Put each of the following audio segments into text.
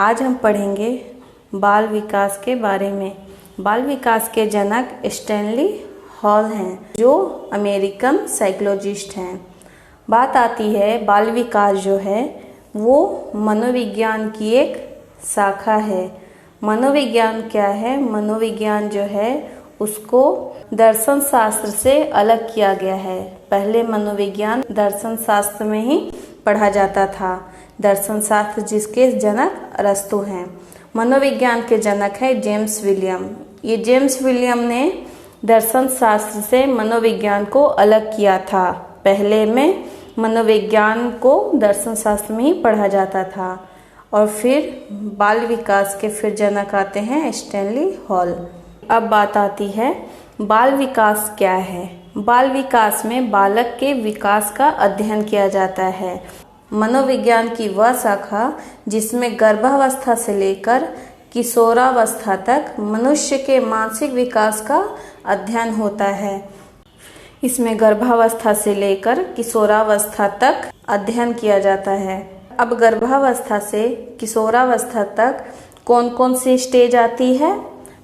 आज हम पढ़ेंगे बाल विकास के बारे में। बाल विकास के जनक स्टैनली हॉल हैं, जो अमेरिकन साइकोलॉजिस्ट हैं। बात आती है बाल विकास जो है वो मनोविज्ञान की एक शाखा है। मनोविज्ञान क्या है? मनोविज्ञान जो है उसको दर्शन शास्त्र से अलग किया गया है। पहले मनोविज्ञान दर्शन शास्त्र में ही पढ़ा जाता था। दर्शन शास्त्र जिसके जनक अरस्तु हैं। मनोविज्ञान के जनक है जेम्स विलियम। ये जेम्स विलियम ने दर्शन शास्त्र से मनोविज्ञान को अलग किया था। पहले में मनोविज्ञान को दर्शन शास्त्र में ही पढ़ा जाता था और फिर बाल विकास के फिर जनक आते हैं स्टैनली हॉल। अब बात आती है बाल विकास क्या है। बाल विकास में बालक के विकास का अध्ययन किया जाता है। मनोविज्ञान की वह शाखा जिसमें गर्भावस्था से लेकर किशोरावस्था तक मनुष्य के मानसिक विकास का अध्ययन होता है। इसमें गर्भावस्था से लेकर किशोरावस्था तक अध्ययन किया जाता है। अब गर्भावस्था से किशोरावस्था तक कौन कौन सी स्टेज आती है?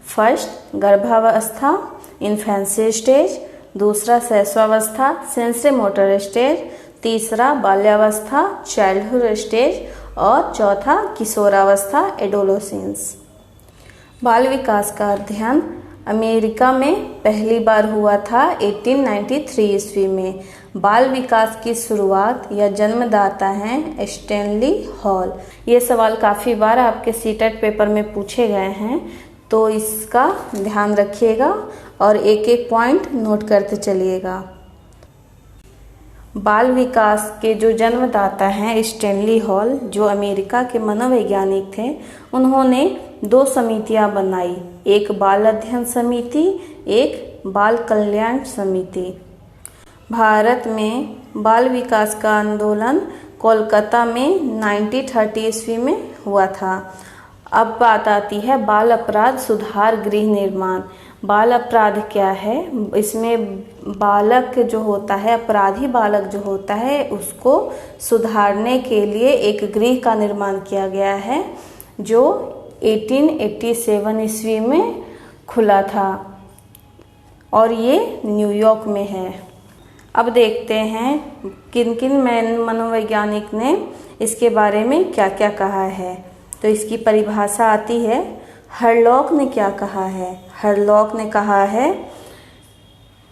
फर्स्ट गर्भावस्था, इन्फेंसी स्टेज। दूसरा शैशवावस्था, सेंसरी मोटर स्टेज। तीसरा बाल्यावस्था, चाइल्डहुड स्टेज। और चौथा किशोरावस्था, एडोलेसेंस। बाल विकास का अध्ययन अमेरिका में पहली बार हुआ था 1893 ईस्वी में। बाल विकास की शुरुआत या जन्मदाता हैं स्टैनली हॉल। ये सवाल काफ़ी बार आपके सीटेट पेपर में पूछे गए हैं, तो इसका ध्यान रखिएगा और एक एक पॉइंट नोट करते चलिएगा। बाल विकास के जो जन्मदाता हैं स्टैनली हॉल, जो अमेरिका के मनोवैज्ञानिक थे, उन्होंने 2 समितियां बनाई। एक बाल अध्ययन समिति, एक बाल कल्याण समिति। भारत में बाल विकास का आंदोलन कोलकाता में 1930 ईस्वी में हुआ था। अब बात आती है बाल अपराध सुधार गृह निर्माण। बाल अपराध क्या है? इसमें बालक जो होता है, अपराधी बालक जो होता है, उसको सुधारने के लिए एक गृह का निर्माण किया गया है, जो 1887 ईस्वी में खुला था और ये न्यूयॉर्क में है। अब देखते हैं किन किन मनोवैज्ञानिक ने इसके बारे में क्या क्या कहा है। तो इसकी परिभाषा आती है। हरलॉक ने क्या कहा है? हरलॉक ने कहा है,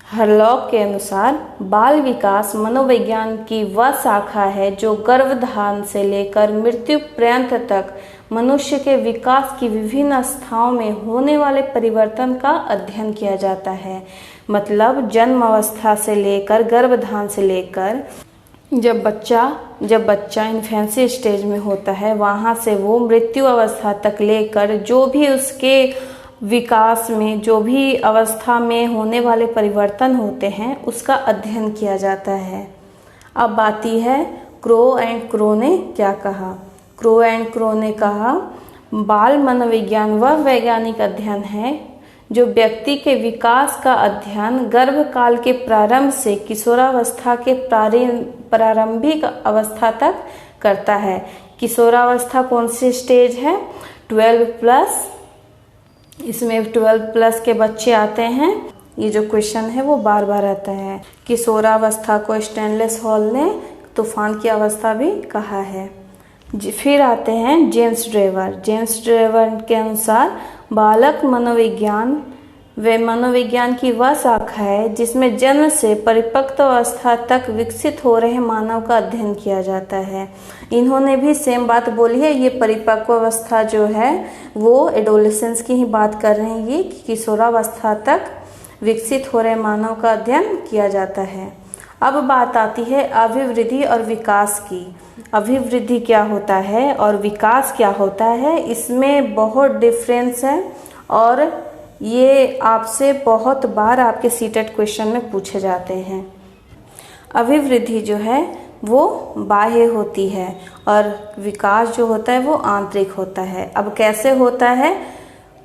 हरलॉक के अनुसार बाल विकास मनोविज्ञान की वह शाखा है जो गर्भधारण से लेकर मृत्यु पर्यंत तक मनुष्य के विकास की विभिन्न अवस्थाओं में होने वाले परिवर्तन का अध्ययन किया जाता है। मतलब जन्म अवस्था से लेकर गर्भधारण से लेकर जब बच्चा इन्फेंसी स्टेज में होता है, वहाँ से वो मृत्यु अवस्था तक लेकर जो भी उसके विकास में जो भी अवस्था में होने वाले परिवर्तन होते हैं, उसका अध्ययन किया जाता है। अब आती है क्रो एंड क्रो ने क्या कहा। क्रो एंड क्रो ने कहा, बाल मनोविज्ञान वह वैज्ञानिक अध्ययन है जो व्यक्ति के विकास का अध्ययन गर्भकाल के प्रारंभ से किशोरावस्था के प्रारंभिक अवस्था तक करता है। किशोरावस्था कौन सी स्टेज है? 12+। इसमें 12+ के बच्चे आते हैं। ये जो क्वेश्चन है वो बार बार आता है। किशोरावस्था को स्टैनली हॉल ने तूफान की अवस्था भी कहा है। फिर आते हैं जेम्स ड्रेवर। जेम्स ड्रेवर के अनुसार बालक मनोविज्ञान वे मनोविज्ञान की वह शाखा है जिसमें जन्म से परिपक्व अवस्था तक विकसित हो रहे मानव का अध्ययन किया जाता है। इन्होंने भी सेम बात बोली है। ये परिपक्व अवस्था जो है वो एडोलेसेंस की ही बात कर रहे हैं। ये किशोरावस्था तक विकसित हो रहे मानव का अध्ययन किया जाता है। अब बात आती है अभिवृद्धि और विकास की। अभिवृद्धि क्या होता है और विकास क्या होता है, इसमें बहुत डिफरेंस है और ये आपसे बहुत बार आपके सीटेट क्वेश्चन में पूछे जाते हैं। अभिवृद्धि जो है वो बाह्य होती है और विकास जो होता है वो आंतरिक होता है। अब कैसे होता है?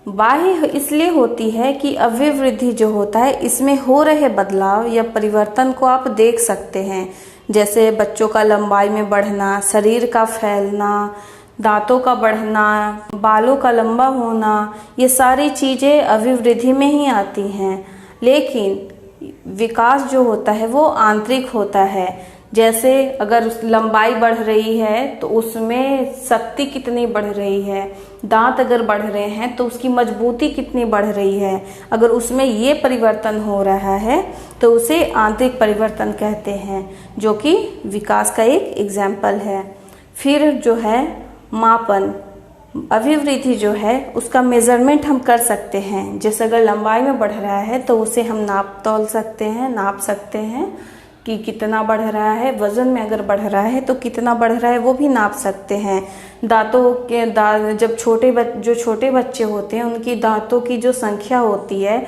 बाह्य इसलिए होती है कि अभिवृद्धि जो होता है इसमें हो रहे बदलाव या परिवर्तन को आप देख सकते हैं। जैसे बच्चों का लंबाई में बढ़ना, शरीर का फैलना, दांतों का बढ़ना, बालों का लंबा होना, ये सारी चीज़ें अभिवृद्धि में ही आती हैं। लेकिन विकास जो होता है वो आंतरिक होता है। जैसे अगर लंबाई बढ़ रही है तो उसमें शक्ति कितनी बढ़ रही है, दांत अगर बढ़ रहे हैं तो उसकी मजबूती कितनी बढ़ रही है, अगर उसमें ये परिवर्तन हो रहा है तो उसे आंतरिक परिवर्तन कहते हैं, जो कि विकास का एक एग्जाम्पल है। फिर जो है मापन, अभिवृद्धि जो है उसका मेजरमेंट हम कर सकते हैं। जैसे अगर लंबाई में बढ़ रहा है तो उसे हम नाप सकते हैं कि कितना बढ़ रहा है। वजन में अगर बढ़ रहा है तो कितना बढ़ रहा है वो भी नाप सकते हैं। दांतों के जब जो छोटे बच्चे होते हैं उनकी दांतों की जो संख्या होती है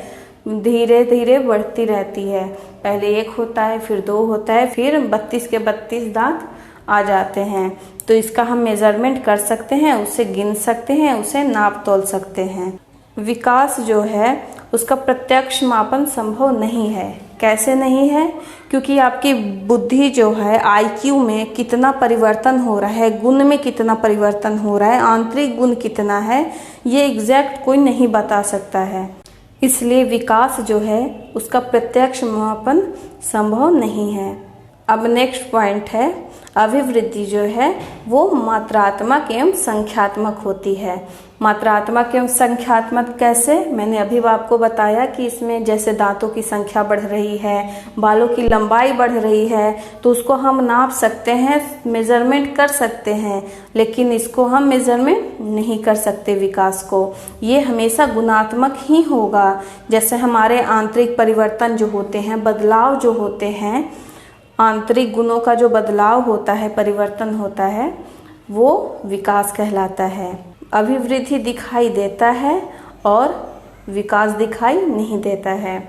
धीरे धीरे बढ़ती रहती है। पहले 1 होता है, फिर 2 होता है, फिर 32 के 32 दांत आ जाते हैं। तो इसका हम मेजरमेंट कर सकते हैं, उसे गिन सकते हैं, उसे नाप तोल सकते हैं। विकास जो है उसका प्रत्यक्ष मापन संभव नहीं है। कैसे नहीं है? क्योंकि आपकी बुद्धि जो है IQ में कितना परिवर्तन हो रहा है, गुण में कितना परिवर्तन हो रहा है, आंतरिक गुण कितना है, ये एग्जैक्ट कोई नहीं बता सकता है। इसलिए विकास जो है उसका प्रत्यक्ष मापन संभव नहीं है। अब नेक्स्ट पॉइंट है, अभिवृद्धि जो है वो मात्रात्मक एवं संख्यात्मक होती है। मात्रात्मक एवं संख्यात्मक कैसे? मैंने अभी आपको बताया कि इसमें जैसे दांतों की संख्या बढ़ रही है, बालों की लंबाई बढ़ रही है, तो उसको हम नाप सकते हैं, मेजरमेंट कर सकते हैं, लेकिन इसको हम मेजरमेंट नहीं कर सकते विकास को। ये हमेशा गुणात्मक ही होगा। जैसे हमारे आंतरिक परिवर्तन जो होते हैं, बदलाव जो होते हैं, आंतरिक गुणों का जो बदलाव होता है, परिवर्तन होता है, वो विकास कहलाता है। अभिवृद्धि दिखाई देता है और विकास दिखाई नहीं देता है।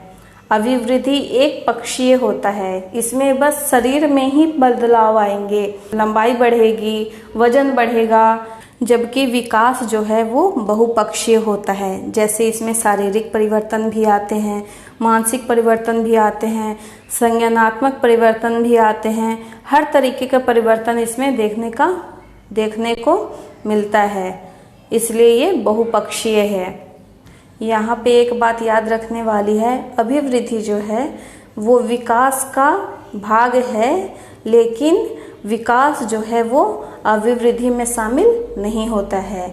अभिवृद्धि एक पक्षीय होता है, इसमें बस शरीर में ही बदलाव आएंगे, लंबाई बढ़ेगी, वजन बढ़ेगा, जबकि विकास जो है वो बहुपक्षीय होता है। जैसे इसमें शारीरिक परिवर्तन भी आते हैं, मानसिक परिवर्तन भी आते हैं, संज्ञानात्मक परिवर्तन भी आते हैं, हर तरीके का परिवर्तन इसमें देखने को मिलता है, इसलिए ये बहुपक्षीय है। यहाँ पे एक बात याद रखने वाली है, अभिवृद्धि जो है वो विकास का भाग है, लेकिन विकास जो है वो अभिवृद्धि में शामिल नहीं होता है।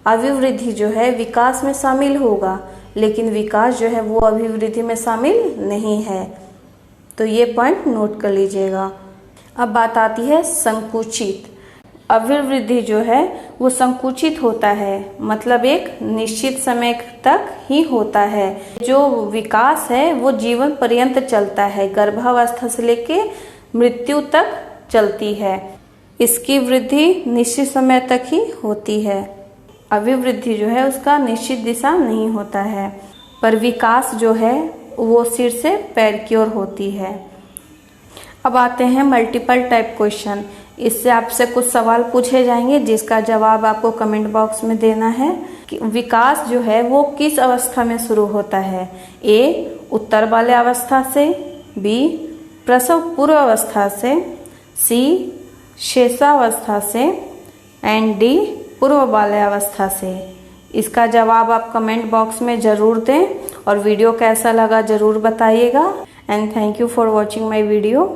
अभिवृद्धि जो है विकास में शामिल होगा, लेकिन विकास जो है वो अभिवृद्धि में शामिल नहीं है। तो ये पॉइंट नोट कर लीजिएगा। अब बात आती है संकुचित। अभिवृद्धि जो है वो संकुचित होता है, मतलब एक निश्चित समय तक ही होता है। जो विकास है वो जीवन पर्यंत चलता है, गर्भावस्था से लेके मृत्यु तक चलती है। इसकी वृद्धि निश्चित समय तक ही होती है। अभिवृद्धि जो है उसका निश्चित दिशा नहीं होता है, पर विकास जो है वो सिर से पैर की ओर होती है। अब आते हैं मल्टीपल टाइप क्वेश्चन। इससे आपसे कुछ सवाल पूछे जाएंगे जिसका जवाब आपको कमेंट बॉक्स में देना है कि विकास जो है वो किस अवस्था में शुरू होता है। A उत्तर वाले अवस्था से, B प्रसव पूर्व अवस्था से, C शेषावस्था से एंड D पूर्व वाले अवस्था से। इसका जवाब आप कमेंट बॉक्स में ज़रूर दें और वीडियो कैसा लगा ज़रूर बताइएगा। And thank you for watching my video.